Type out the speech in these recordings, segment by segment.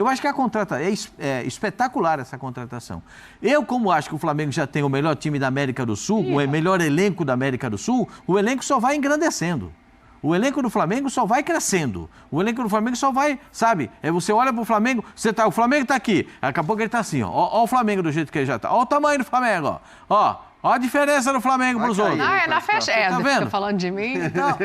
Eu acho que é espetacular essa contratação. Eu, como acho que o Flamengo já tem o melhor time da América do Sul, o melhor elenco da América do Sul, o elenco só vai engrandecendo. O elenco do Flamengo só vai crescendo. O elenco do Flamengo só vai, sabe? Você olha pro Flamengo, o Flamengo tá aqui. Daqui a pouco ele tá assim, ó. Ó o Flamengo do jeito que ele já tá. Ó o tamanho do Flamengo, ó. Ó a diferença do Flamengo pros outros. Não, é na festa. Tá vendo? Fica falando de mim. Então,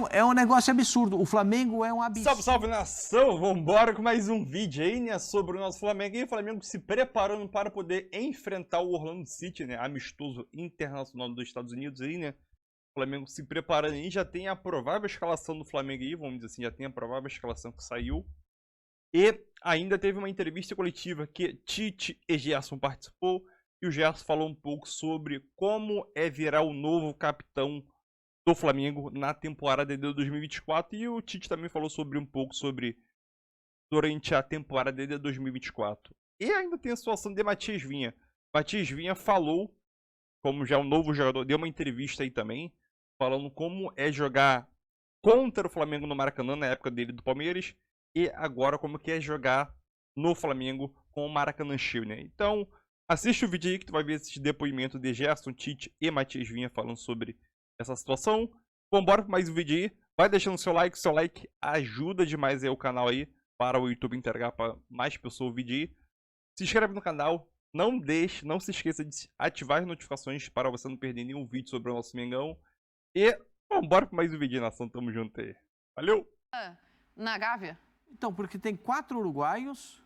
é um negócio absurdo. O Flamengo é um absurdo. Salve, salve, nação! Vambora com mais um vídeo aí, né, sobre o nosso Flamengo. E o Flamengo se preparando para poder enfrentar o Orlando City, né, amistoso internacional dos Estados Unidos aí, né. O Flamengo se preparando aí, já tem a provável escalação do Flamengo aí, vamos dizer assim, já tem a provável escalação que saiu. E ainda teve uma entrevista coletiva que Tite e Gerson participou. E o Gerson falou um pouco sobre como é virar o novo capitão do Flamengo na temporada de 2024. E o Tite também falou um pouco sobre durante a temporada de 2024. E ainda tem a situação de Matias Vinha. Matias Vinha falou, como já é um novo jogador, deu uma entrevista aí também, falando como é jogar contra o Flamengo no Maracanã, na época dele do Palmeiras, e agora como que é jogar no Flamengo com o Maracanã cheio, né? Então, assiste o vídeo aí que tu vai ver esse depoimento de Gerson, Tite e Matias Vinha falando sobre essa situação. Vambora para mais um vídeo aí. Vai deixando seu like ajuda demais aí o canal aí, para o YouTube entregar para mais pessoas o vídeo aí. Se inscreve no canal, não se esqueça de ativar as notificações para você não perder nenhum vídeo sobre o nosso Mengão. E vambora para mais um vídeo, nação. Tamo junto aí. Valeu! Na Gávea? Então, porque tem 4 uruguaios,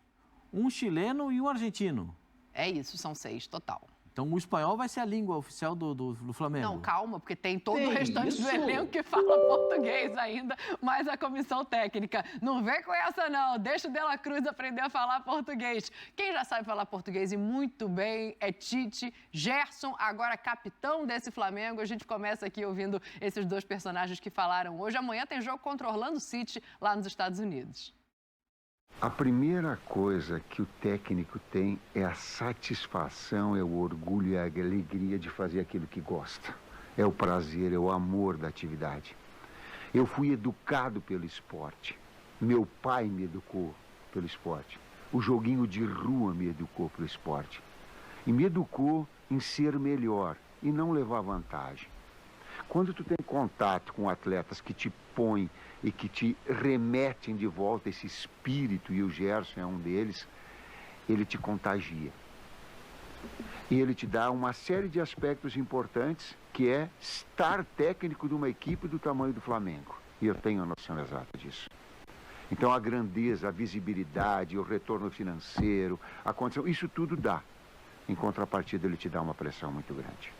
um chileno e um argentino. É isso, são 6 total. Então o espanhol vai ser a língua oficial do Flamengo. Não, calma, porque tem todo o restante do elenco que fala português ainda, mais a comissão técnica. Não vem com essa não, deixa o De La Cruz aprender a falar português. Quem já sabe falar português e muito bem é Tite, Gerson, agora capitão desse Flamengo. A gente começa aqui ouvindo esses 2 personagens que falaram hoje. Amanhã tem jogo contra o Orlando City lá nos Estados Unidos. A primeira coisa que o técnico tem é a satisfação, é o orgulho e a alegria de fazer aquilo que gosta. É o prazer, é o amor da atividade. Eu fui educado pelo esporte. Meu pai me educou pelo esporte. O joguinho de rua me educou pelo esporte. E me educou em ser melhor e não levar vantagem. Quando tu tem contato com atletas que te põem e que te remetem de volta esse espírito, e o Gerson é um deles, ele te contagia. E ele te dá uma série de aspectos importantes, que é estar técnico de uma equipe do tamanho do Flamengo. E eu tenho a noção exata disso. Então a grandeza, a visibilidade, o retorno financeiro, a condição, isso tudo dá. Em contrapartida, ele te dá uma pressão muito grande.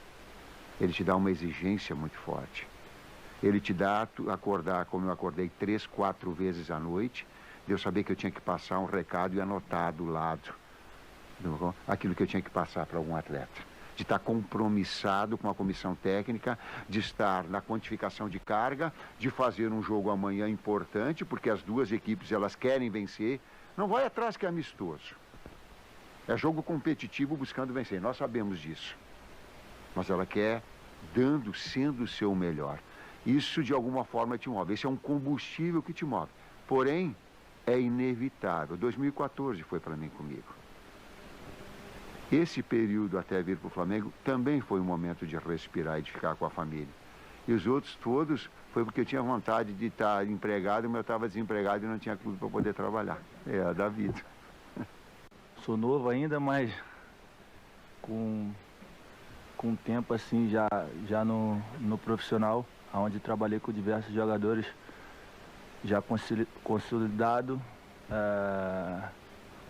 Ele te dá uma exigência muito forte. Ele te dá acordar, como eu acordei 3, 4 vezes à noite, de eu saber que eu tinha que passar um recado e anotar do lado aquilo que eu tinha que passar para algum atleta. De estar compromissado com a comissão técnica, de estar na quantificação de carga, de fazer um jogo amanhã importante, porque as 2 equipes elas querem vencer. Não vai atrás que é amistoso. É jogo competitivo buscando vencer, nós sabemos disso. Mas ela quer sendo o seu melhor. Isso, de alguma forma, te move. Esse é um combustível que te move. Porém, é inevitável. 2014 foi para mim comigo. Esse período até vir para o Flamengo também foi um momento de respirar e de ficar com a família. E os outros todos foi porque eu tinha vontade de estar empregado, mas eu estava desempregado e não tinha clube para poder trabalhar. É a da vida. Sou novo ainda, mas com tempo assim já no profissional, onde trabalhei com diversos jogadores, já consolidado.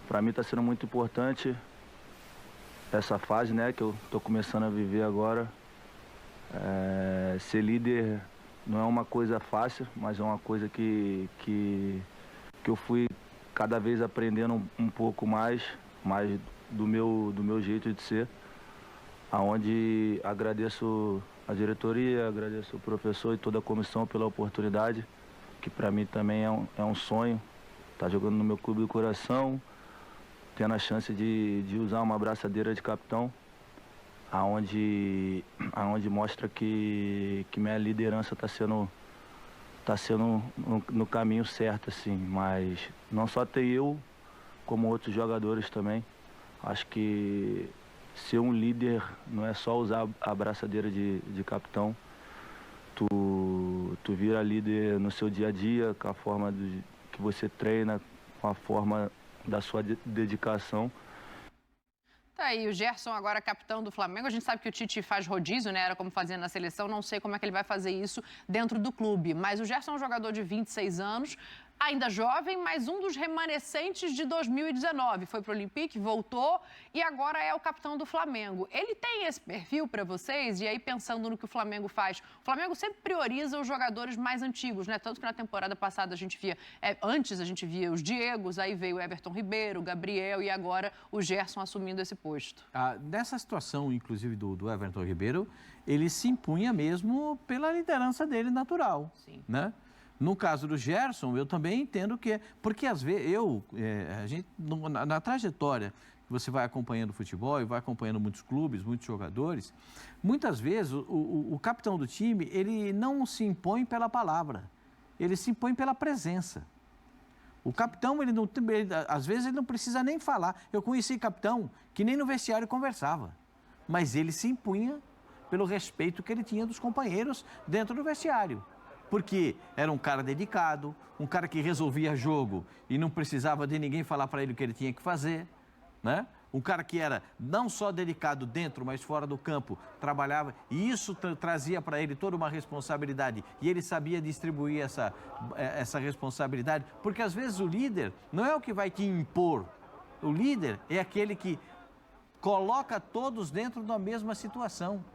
Para mim está sendo muito importante essa fase, né, que eu estou começando a viver agora. Ser líder não é uma coisa fácil, mas é uma coisa que eu fui cada vez aprendendo um pouco mais do meu jeito de ser, aonde agradeço a diretoria, agradeço o professor e toda a comissão pela oportunidade, que para mim também é um sonho, estar jogando no meu clube do coração, tendo a chance de usar uma braçadeira de capitão, aonde mostra que minha liderança está sendo tá sendo no caminho certo, assim. Mas não só ter eu, como outros jogadores também. Acho que ser um líder não é só usar a braçadeira de capitão. Tu vira líder no seu dia a dia, com a forma que você treina, com a forma da sua dedicação. Tá aí, o Gerson agora capitão do Flamengo. A gente sabe que o Tite faz rodízio, né? Era como fazia na seleção. Não sei como é que ele vai fazer isso dentro do clube. Mas o Gerson é um jogador de 26 anos, ainda jovem, mas um dos remanescentes de 2019. Foi para o Olympique, voltou e agora é o capitão do Flamengo. Ele tem esse perfil para vocês? E aí, pensando no que o Flamengo faz, o Flamengo sempre prioriza os jogadores mais antigos, né? Tanto que na temporada passada a gente via, antes a gente via os Diegos, aí veio o Everton Ribeiro, o Gabriel e agora o Gerson assumindo esse posto. Nessa situação, inclusive, do Everton Ribeiro, ele se impunha mesmo pela liderança dele natural. Sim. Né? No caso do Gerson, eu também entendo que... Porque, às vezes, na trajetória que você vai acompanhando o futebol e vai acompanhando muitos clubes, muitos jogadores, muitas vezes o capitão do time, ele não se impõe pela palavra, ele se impõe pela presença. O capitão, às vezes, ele não precisa nem falar. Eu conheci capitão que nem no vestiário conversava, mas ele se impunha pelo respeito que ele tinha dos companheiros dentro do vestiário. Porque era um cara dedicado, um cara que resolvia jogo e não precisava de ninguém falar para ele o que ele tinha que fazer, né? Um cara que era não só dedicado dentro, mas fora do campo, trabalhava e isso trazia para ele toda uma responsabilidade e ele sabia distribuir essa responsabilidade, porque às vezes o líder não é o que vai te impor, o líder é aquele que coloca todos dentro da mesma situação.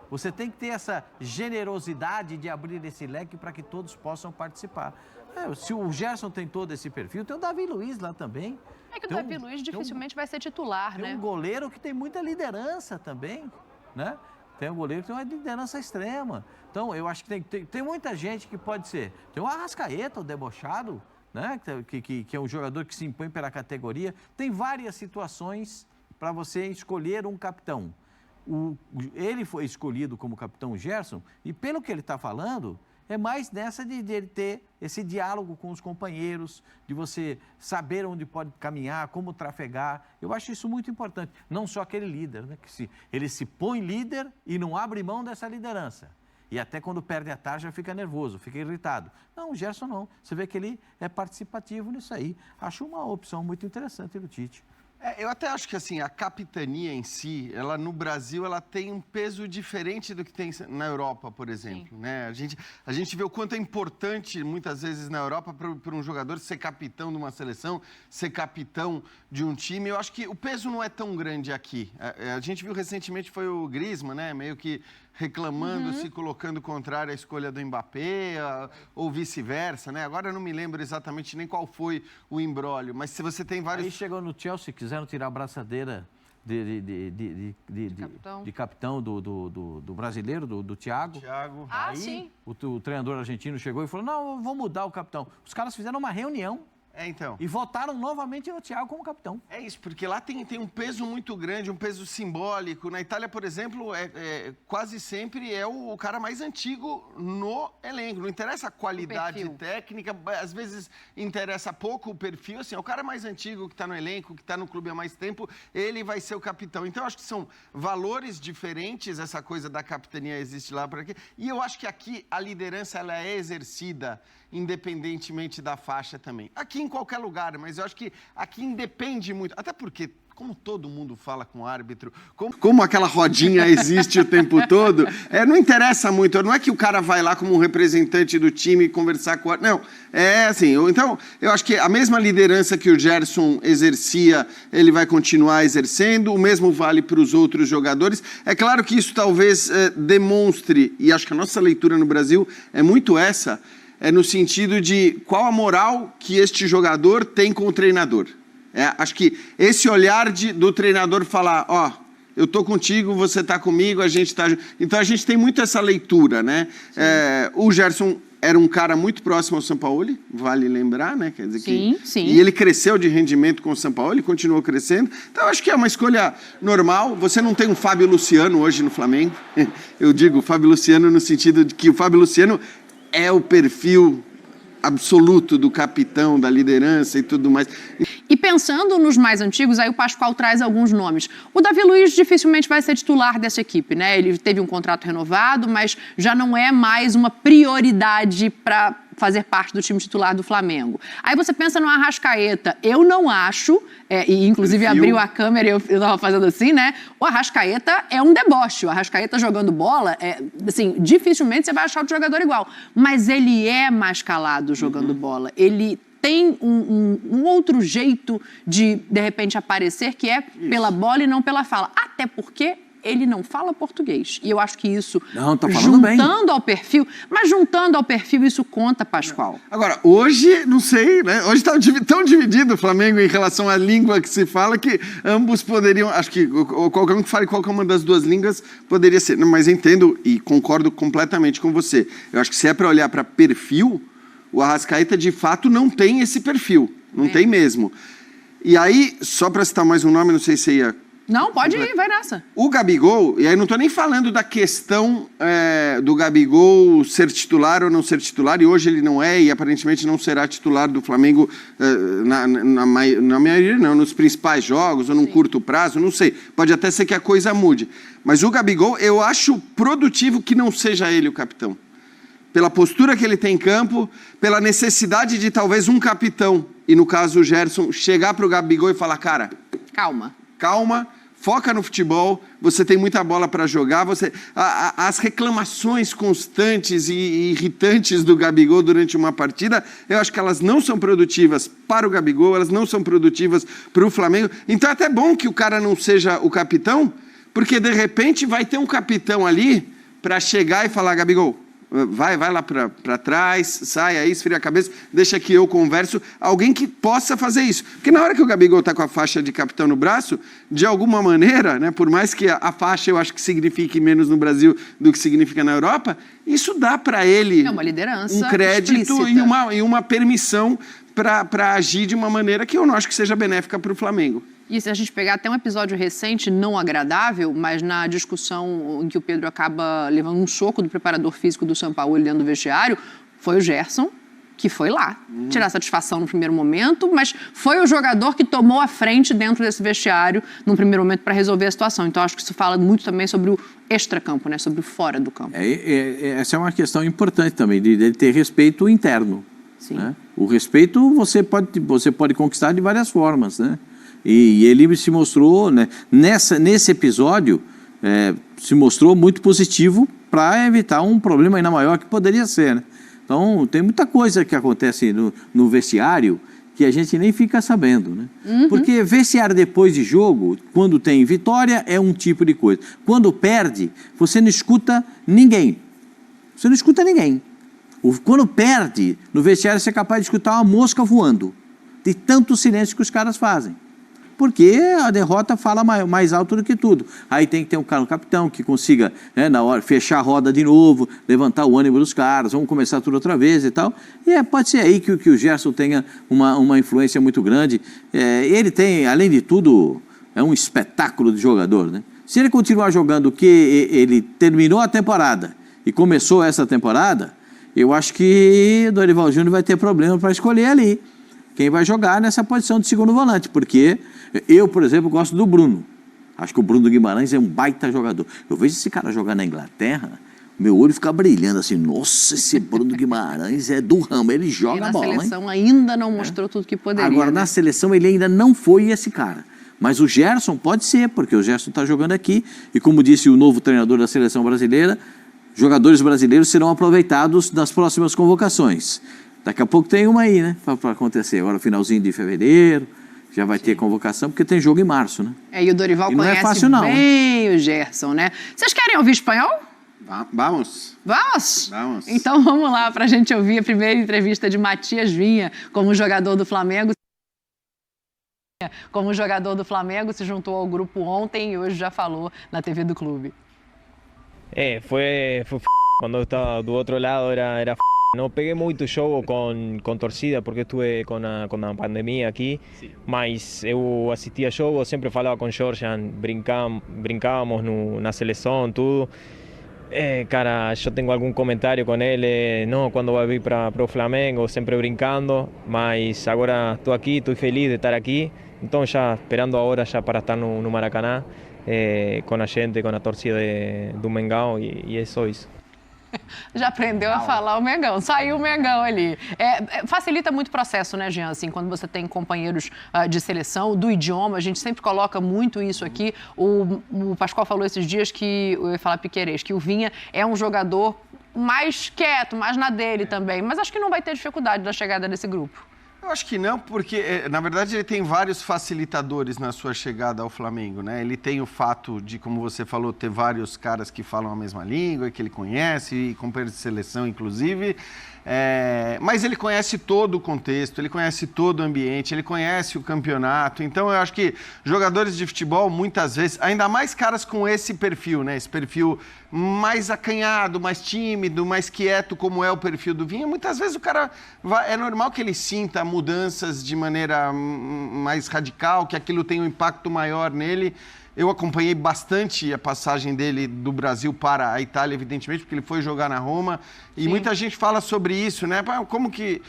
Você tem que ter essa generosidade de abrir esse leque para que todos possam participar. Se o Gerson tem todo esse perfil, tem o Davi Luiz lá também. É que o Davi Luiz dificilmente vai ser titular, né? Tem um goleiro que tem muita liderança também, né? Tem um goleiro que tem uma liderança extrema. Então, eu acho que tem muita gente que pode ser. Tem o Arrascaeta, o debochado, né? Que é um jogador que se impõe pela categoria. Tem várias situações para você escolher um capitão. Ele foi escolhido como capitão Gerson e pelo que ele está falando, é mais nessa de ele ter esse diálogo com os companheiros, de você saber onde pode caminhar, como trafegar. Eu acho isso muito importante. Não só aquele líder, né? Ele se põe líder e não abre mão dessa liderança. E até quando perde a tarja fica nervoso, fica irritado. Não, o Gerson não. Você vê que ele é participativo nisso aí. Acho uma opção muito interessante do Tite. Eu até acho que assim, a capitania em si, ela no Brasil, ela tem um peso diferente do que tem na Europa, por exemplo, né? A gente vê o quanto é importante, muitas vezes, na Europa, para um jogador ser capitão de uma seleção, ser capitão de um time. Eu acho que o peso não é tão grande aqui. A gente viu recentemente, foi o Griezmann, né? Meio que reclamando, se colocando contrário à escolha do Mbappé, ou vice-versa, né? Agora eu não me lembro exatamente nem qual foi o imbróglio, mas se você tem vários... Aí chegou no Chelsea, quiseram tirar a braçadeira de capitão do brasileiro, do Thiago. Aí, sim. O treinador argentino chegou e falou, não, vou mudar o capitão. Os caras fizeram uma reunião. Então. E votaram novamente no Thiago como capitão. É isso, porque lá tem um peso muito grande, um peso simbólico. Na Itália, por exemplo, quase sempre é o cara mais antigo no elenco. Não interessa a qualidade técnica, às vezes interessa pouco o perfil. Assim, é o cara mais antigo que está no elenco, que está no clube há mais tempo, ele vai ser o capitão. Então, acho que são valores diferentes, essa coisa da capitania existe lá por aqui. E eu acho que aqui a liderança ela é exercida independentemente da faixa também. Aqui em qualquer lugar, mas eu acho que aqui independe muito, até porque, como todo mundo fala com o árbitro, como aquela rodinha existe o tempo todo, não interessa muito, não é que o cara vai lá como um representante do time conversar com o árbitro, não, é assim, então eu acho que a mesma liderança que o Gerson exercia, ele vai continuar exercendo, o mesmo vale para os outros jogadores. É claro que isso talvez demonstre, e acho que a nossa leitura no Brasil é muito essa, no sentido de qual a moral que este jogador tem com o treinador. Acho que esse olhar do treinador falar, eu tô contigo, você tá comigo, a gente tá... Então a gente tem muito essa leitura, né? O Gerson era um cara muito próximo ao Sampaoli, vale lembrar, né? Quer dizer sim. E ele cresceu de rendimento com o Sampaoli, continuou crescendo. Então acho que é uma escolha normal. Você não tem um Fábio Luciano hoje no Flamengo. Eu digo Fábio Luciano no sentido de que o Fábio Luciano é o perfil absoluto do capitão, da liderança e tudo mais. E pensando nos mais antigos, aí o Pascoal traz alguns nomes. O Davi Luiz dificilmente vai ser titular dessa equipe, né? Ele teve um contrato renovado, mas já não é mais uma prioridade para fazer parte do time titular do Flamengo. Aí você pensa no Arrascaeta. Eu não acho, e inclusive abriu a câmera e eu estava fazendo assim, né? O Arrascaeta é um deboche. O Arrascaeta jogando bola, assim, dificilmente você vai achar outro jogador igual. Mas ele é mais calado jogando bola. Ele tem um outro jeito de repente, aparecer, que é pela bola e não pela fala. Até porque ele não fala português. E eu acho que isso, juntando ao perfil, mas juntando ao perfil, isso conta, Pascoal. Agora, hoje, não sei, né? Hoje está tão dividido o Flamengo em relação à língua que se fala que ambos poderiam, acho que qualquer um que fale qualquer uma das duas línguas poderia ser. Mas entendo e concordo completamente com você. Eu acho que se é para olhar para perfil, o Arrascaeta, de fato, não tem esse perfil. Não tem mesmo. E aí, só para citar mais um nome, não sei se você ia... Não, pode ir, vai nessa. O Gabigol, e aí não estou nem falando da questão do Gabigol ser titular ou não ser titular, e hoje ele não é, e aparentemente não será titular do Flamengo na maioria, não, nos principais jogos, ou num curto prazo, não sei. Pode até ser que a coisa mude. Mas o Gabigol, eu acho produtivo que não seja ele o capitão. Pela postura que ele tem em campo, pela necessidade de talvez um capitão, e no caso o Gerson, chegar para o Gabigol e falar, cara... Calma, foca no futebol, você tem muita bola para jogar, as reclamações constantes e irritantes do Gabigol durante uma partida, eu acho que elas não são produtivas para o Gabigol, elas não são produtivas para o Flamengo. Então é até bom que o cara não seja o capitão, porque de repente vai ter um capitão ali para chegar e falar, Gabigol, vai lá para trás, sai aí, esfria a cabeça, deixa que eu converso. Alguém que possa fazer isso. Porque na hora que o Gabigol está com a faixa de capitão no braço, de alguma maneira, né, por mais que a faixa eu acho que signifique menos no Brasil do que significa na Europa, isso dá para ele uma liderança um crédito e uma permissão para agir de uma maneira que eu não acho que seja benéfica para o Flamengo. E se a gente pegar até um episódio recente, não agradável, mas na discussão em que o Pedro acaba levando um soco do preparador físico do São Paulo dentro do vestiário, foi o Gerson que foi lá tirar satisfação no primeiro momento, mas foi o jogador que tomou a frente dentro desse vestiário no primeiro momento para resolver a situação. Então, acho que isso fala muito também sobre o extracampo, né? Sobre o fora do campo. Essa é uma questão importante também, de ter respeito interno. Sim. Né? O respeito você pode conquistar de várias formas, né? E ele se mostrou, né, nesse episódio, se mostrou muito positivo para evitar um problema ainda maior que poderia ser, né? Então, tem muita coisa que acontece no vestiário que a gente nem fica sabendo, né? Porque vestiário depois de jogo, quando tem vitória, é um tipo de coisa. Quando perde, você não escuta ninguém. Você não escuta ninguém. Quando perde, no vestiário você é capaz de escutar uma mosca voando, de tanto silêncio que os caras fazem. Porque a derrota fala mais alto do que tudo. Aí tem que ter um capitão que consiga, né, na hora, fechar a roda de novo, levantar o ânimo dos caras, vamos começar tudo outra vez e tal. E pode ser aí que o Gerson tenha uma influência muito grande. Ele tem, além de tudo, é um espetáculo de jogador, né? Se ele continuar jogando o que ele terminou a temporada e começou essa temporada, eu acho que o Dorival Júnior vai ter problema para escolher ali quem vai jogar nessa posição de segundo volante, porque eu, por exemplo, gosto do Bruno. Acho que o Bruno Guimarães é um baita jogador. Eu vejo esse cara jogar na Inglaterra, meu olho fica brilhando assim, nossa, esse Bruno Guimarães é do ramo, ele joga a bola, hein? Na seleção ainda não mostrou tudo que poderia. Agora, na seleção, ele ainda não foi esse cara. Mas o Gerson pode ser, porque o Gerson está jogando aqui, e como disse o novo treinador da seleção brasileira, jogadores brasileiros serão aproveitados nas próximas convocações. Daqui a pouco tem uma aí, né, para acontecer. Agora, finalzinho de fevereiro, já vai ter convocação, porque tem jogo em março, né? E o Dorival conhece bem o Gerson, né? Vocês querem ouvir espanhol? Vamos. Vamos? Vamos. Então vamos lá para a gente ouvir a primeira entrevista de Matias Vinha como jogador do Flamengo. Como jogador do Flamengo, se juntou ao grupo ontem e hoje já falou na TV do clube. Foi quando eu estava do outro lado era não peguei muito jogo com torcida porque estuve com a pandemia aqui, mas eu assistia jogo, sempre falava com Georgian, brincávamos na seleção, tudo. Cara, yo tengo algún comentario con él, no, cuando va a vir para o Flamengo, siempre brincando, mas agora estou aqui, estou feliz de estar aqui, então já esperando agora já para estar no Maracanã, com a gente, com a torcida do Mengão, e é só isso. Já aprendeu a falar o Mengão, saiu o Mengão ali. Facilita muito o processo, né, Jean? Assim, quando você tem companheiros de seleção, do idioma, a gente sempre coloca muito isso aqui. O Pascoal falou esses dias que, eu ia falar Piquerez, que o Vinha é um jogador mais quieto, mais na dele também, mas acho que não vai ter dificuldade da chegada desse grupo. Eu acho que não, porque, na verdade, ele tem vários facilitadores na sua chegada ao Flamengo, né? Ele tem o fato de, como você falou, ter vários caras que falam a mesma língua, que ele conhece, e companheiros de seleção, inclusive. Mas ele conhece todo o contexto, ele conhece todo o ambiente, ele conhece o campeonato. Então, eu acho que jogadores de futebol, muitas vezes, ainda mais caras com esse perfil, né? Esse perfil mais acanhado, mais tímido, mais quieto, como é o perfil do Vinha, muitas vezes o cara é normal que ele sinta mudanças de maneira mais radical, que aquilo tenha um impacto maior nele. Eu acompanhei bastante a passagem dele do Brasil para a Itália, evidentemente, porque ele foi jogar na Roma. E Sim. Muita gente fala sobre isso, né? Como que...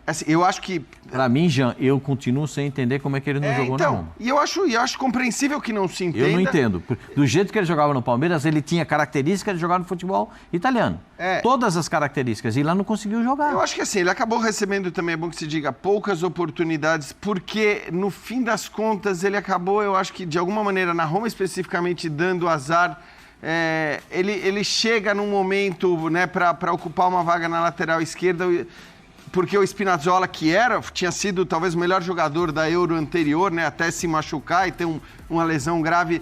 Assim, eu acho que... Para mim, Jean, eu continuo sem entender como é que ele não jogou na Roma. E eu acho compreensível que não se entenda. Eu não entendo. Do jeito que ele jogava no Palmeiras, ele tinha características de jogar no futebol italiano. Todas as características. E lá não conseguiu jogar. Eu acho que assim, ele acabou recebendo também, é bom que se diga, poucas oportunidades, porque no fim das contas ele acabou, eu acho que de alguma maneira, na Roma especificamente, dando azar. Ele chega num momento, né, para ocupar uma vaga na lateral esquerda, porque o Spinazzola, que tinha sido talvez o melhor jogador da Euro anterior, né, até se machucar e ter uma lesão grave,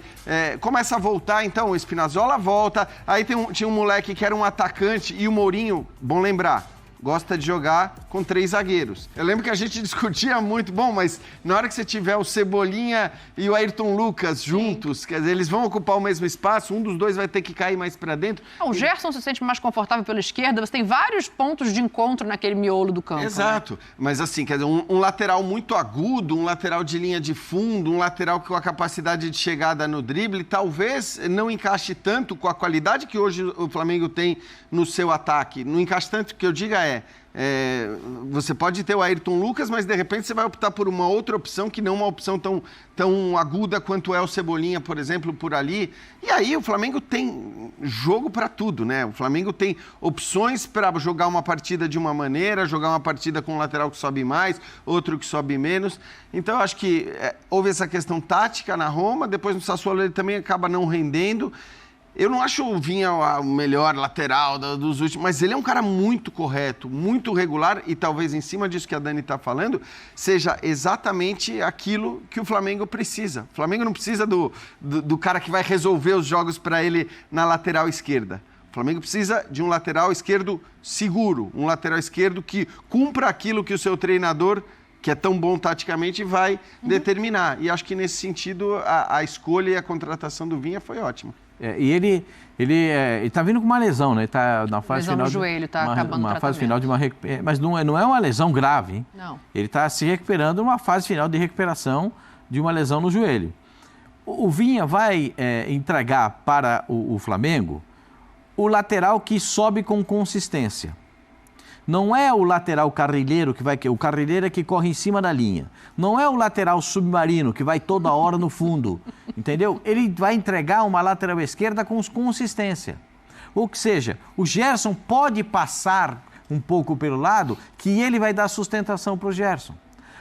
começa a voltar, então o Spinazzola volta, aí tinha um moleque que era um atacante, e o Mourinho, bom lembrar, gosta de jogar com 3 zagueiros. Eu lembro que a gente discutia muito, mas na hora que você tiver o Cebolinha e o Ayrton Lucas juntos, quer dizer, eles vão ocupar o mesmo espaço, um dos dois vai ter que cair mais para dentro. O Gerson se sente mais confortável pela esquerda, você tem vários pontos de encontro naquele miolo do campo. Exato, né? Mas assim, quer dizer, um lateral muito agudo, um lateral de linha de fundo, um lateral com a capacidade de chegada no drible, talvez não encaixe tanto com a qualidade que hoje o Flamengo tem no seu ataque. Não encaixe tanto, que eu diga você pode ter o Ayrton Lucas, mas de repente você vai optar por uma outra opção que não uma opção tão aguda quanto é o Cebolinha, por exemplo, por ali. E aí o Flamengo tem jogo para tudo, né? O Flamengo tem opções para jogar uma partida de uma maneira, jogar uma partida com um lateral que sobe mais, outro que sobe menos. Então eu acho que houve essa questão tática na Roma, depois no Sassuolo ele também acaba não rendendo. Eu não acho o Vinha o melhor lateral dos últimos, mas ele é um cara muito correto, muito regular, e talvez em cima disso que a Dani está falando, seja exatamente aquilo que o Flamengo precisa. O Flamengo não precisa do cara que vai resolver os jogos para ele na lateral esquerda. O Flamengo precisa de um lateral esquerdo seguro, um lateral esquerdo que cumpra aquilo que o seu treinador, que é tão bom taticamente, vai determinar. E acho que nesse sentido a escolha e a contratação do Vinha foi ótima. E ele está vindo com uma lesão, né? Está na fase lesão final no joelho, está acabando uma fase final de uma recuperação. Mas não é uma lesão grave, hein? Não. Ele está se recuperando numa fase final de recuperação de uma lesão no joelho. O Vinha vai entregar para o Flamengo o lateral que sobe com consistência. Não é o lateral carrilheiro o carrilheiro é que corre em cima da linha. Não é o lateral submarino que vai toda hora no fundo, entendeu? Ele vai entregar uma lateral esquerda com consistência. Ou seja, o Gerson pode passar um pouco pelo lado, que ele vai dar sustentação para o Gerson.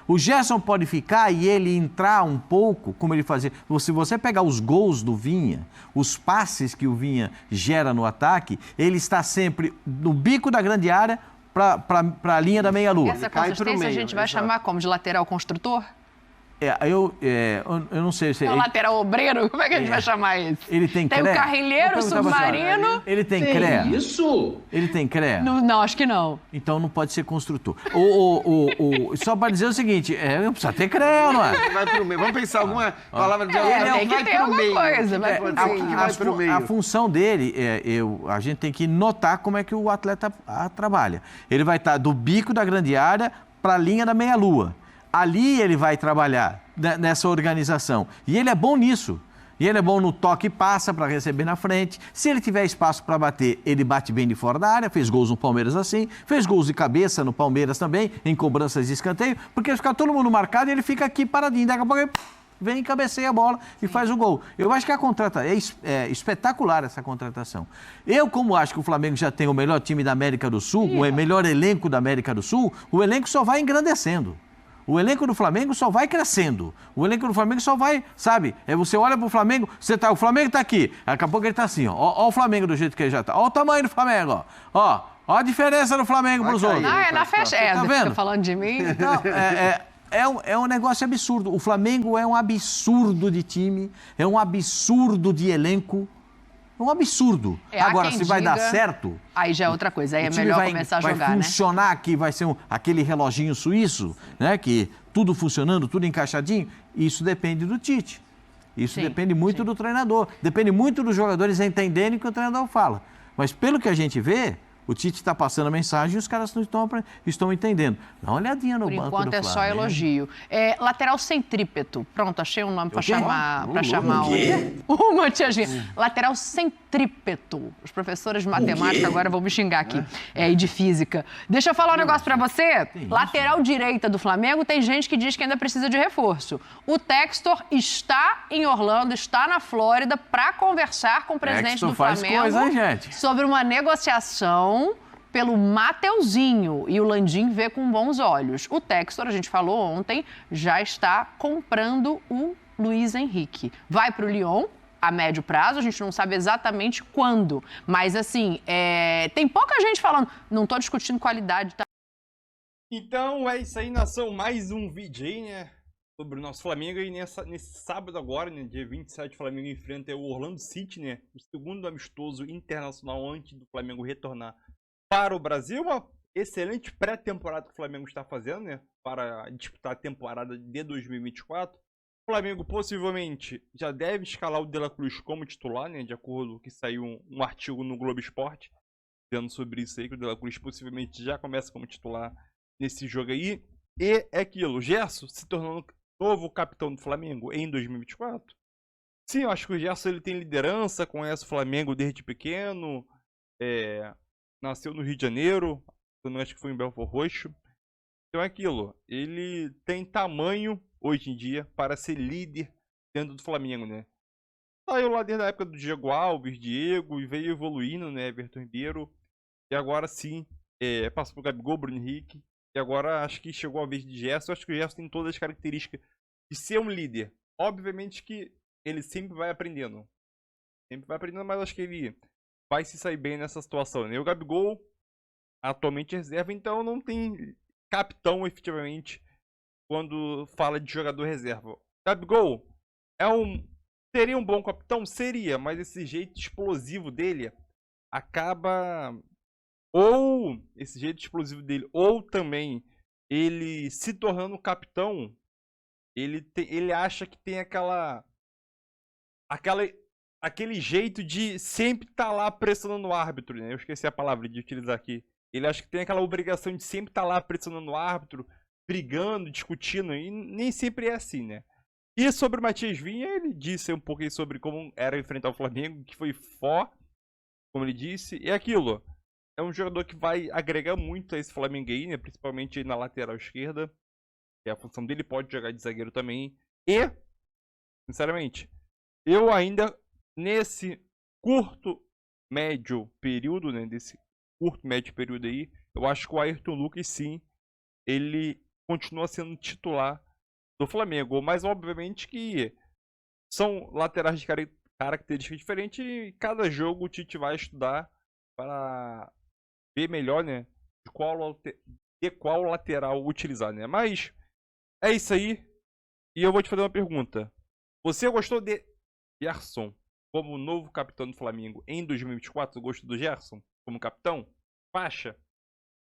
O Gerson pode ficar e ele entrar um pouco, como ele fazia. Se você pegar os gols do Vinha, os passes que o Vinha gera no ataque, ele está sempre no bico da grande área, para a linha da meia-lua. Essa consistência a gente vai chamar como de lateral construtor? Eu não sei se... lateral obreiro? Como é que a gente vai chamar isso? Ele tem CREA? Tem o carrilheiro, o submarino... Ele tem CREA? Isso? Ele tem CREA? Não, acho que não. Então não pode ser construtor. Só para dizer o seguinte, precisa ter CREA, não é? Vai pro meio. Vamos pensar alguma palavra de tem que ter alguma coisa. A função dele, a gente tem que notar como é que o atleta trabalha. Ele vai estar do bico da grande área para a linha da meia-lua. Ali ele vai trabalhar nessa organização. E ele é bom nisso. E ele é bom no toque e passa para receber na frente. Se ele tiver espaço para bater, ele bate bem de fora da área. Fez gols no Palmeiras assim, fez gols de cabeça no Palmeiras também, em cobranças de escanteio, porque fica todo mundo marcado e ele fica aqui paradinho. Daqui a pouco ele vem, cabeceia a bola e faz o gol. Eu acho que é espetacular essa contratação. Eu, como acho que o Flamengo já tem o melhor time da América do Sul, o melhor elenco da América do Sul, o elenco só vai engrandecendo. O elenco do Flamengo só vai crescendo. O elenco do Flamengo só vai, sabe? Você olha pro Flamengo, o Flamengo tá aqui. Daqui a pouco ele tá assim, ó. Ó o Flamengo do jeito que ele já tá. Ó o tamanho do Flamengo, ó. Ó a diferença do Flamengo pros outros. Ah, é na festa. Tá vendo? Fica falando de mim. Então, é um negócio absurdo. O Flamengo é um absurdo de time, é um absurdo de elenco. É um absurdo. Agora, se vai dar certo... Aí já é outra coisa, aí é melhor começar a jogar, vai funcionar aqui, vai ser aquele reloginho suíço, né? Que tudo funcionando, tudo encaixadinho. Isso depende do Tite. Isso depende muito do treinador. Depende muito dos jogadores entenderem o que o treinador fala. Mas pelo que a gente vê... O Tite está passando a mensagem e os caras não estão entendendo. Dá uma olhadinha no banco do Flamengo. Por enquanto é só elogio. Lateral centrípeto. Pronto, achei um nome para chamar o Matias Vinha. Lateral centrípeto. Os professores de matemática agora vão me xingar aqui. E de física. Deixa eu falar um negócio para você. Lateral direita do Flamengo, tem gente que diz que ainda precisa de reforço. O Textor está em Orlando, está na Flórida para conversar com o presidente do Flamengo sobre uma negociação pelo Mateuzinho, e o Landim vê com bons olhos. O Textor, a gente falou ontem, já está comprando o Luiz Henrique. Vai para o Lyon a médio prazo, a gente não sabe exatamente quando, mas assim, tem pouca gente falando, não estou discutindo qualidade, tá? Então é isso aí, nação, mais um vídeo aí, né, sobre o nosso Flamengo, e nesse sábado agora, né, dia 27, o Flamengo enfrenta o Orlando City, né, o segundo amistoso internacional antes do Flamengo retornar para o Brasil. Uma excelente pré-temporada que o Flamengo está fazendo, né, para disputar a temporada de 2024. O Flamengo possivelmente já deve escalar o De La Cruz como titular, né, de acordo com que saiu um artigo no Globo Esporte dizendo sobre isso aí, que o De La Cruz possivelmente já começa como titular nesse jogo aí. E é aquilo, o Gerson se tornando novo capitão do Flamengo em 2024. Sim, eu acho que o Gerson ele tem liderança, conhece o Flamengo desde pequeno, nasceu no Rio de Janeiro, eu acho que foi em Belfort Roxo. Então é aquilo, ele tem tamanho hoje em dia para ser líder dentro do Flamengo, né? Saiu lá desde a época do Diego Alves, Diego, e veio evoluindo, né, Everton Ribeiro. E agora sim, passou pro Gabigol, Bruno Henrique. E agora acho que chegou a vez de Gerson. Acho que o Gerson tem todas as características de ser um líder. Obviamente que ele sempre vai aprendendo. Mas acho que ele vai se sair bem nessa situação, né? O Gabigol atualmente reserva, então não tem capitão efetivamente quando fala de jogador reserva. Gabigol seria um bom capitão? Seria, mas esse jeito explosivo dele acaba... Ou também ele se tornando capitão, ele acha que tem aquele jeito de sempre estar lá pressionando o árbitro, né? Eu esqueci a palavra de utilizar aqui. Ele acha que tem aquela obrigação de sempre estar lá pressionando o árbitro, brigando, discutindo, e nem sempre é assim, né? E sobre o Matias Vinha, ele disse um pouquinho sobre como era enfrentar o Flamengo, que foi como ele disse, e aquilo. É um jogador que vai agregar muito a esse Flamengo aí, né? Principalmente na lateral esquerda. Que é a função dele, pode jogar de zagueiro também. E, sinceramente, eu ainda, nesse curto, médio período, né? Desse curto, médio período aí, eu acho que o Ayrton Lucas, sim, ele continua sendo titular do Flamengo. Mas, obviamente, que são laterais de características diferentes e cada jogo o Tite vai estudar para ver melhor, né, de qual lateral utilizar, né? Mas é isso aí. E eu vou te fazer uma pergunta. Você gostou de Gerson como novo capitão do Flamengo em 2024? Gostou do Gerson como capitão? Faixa?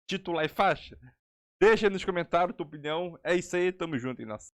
Titular e faixa? Deixa aí nos comentários a tua opinião. É isso aí, tamo junto, hein, nação.